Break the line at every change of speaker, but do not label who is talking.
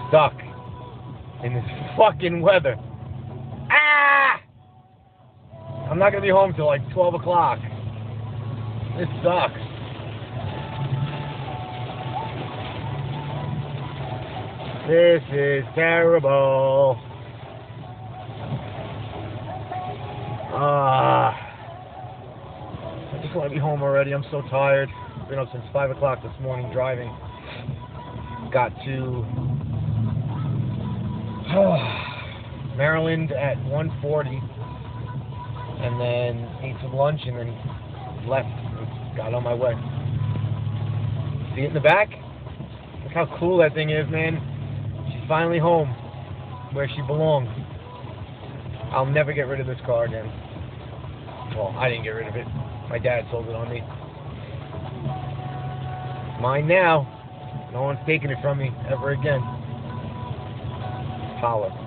stuck in this fucking weather. Ah! I'm not gonna be home till like 12 o'clock. This sucks. This is terrible. I just want to be home already. I'm so tired. Been up since 5 o'clock this morning driving. Got to Maryland at 1:40, and then ate some lunch, and then left. Got on my way. See it in the back? Look how cool that thing is, man. She's finally home, where she belongs. I'll never get rid of this car again. Well, I didn't get rid of it. My dad sold it on me. It's mine now. No one's taking it from me ever again. Holla.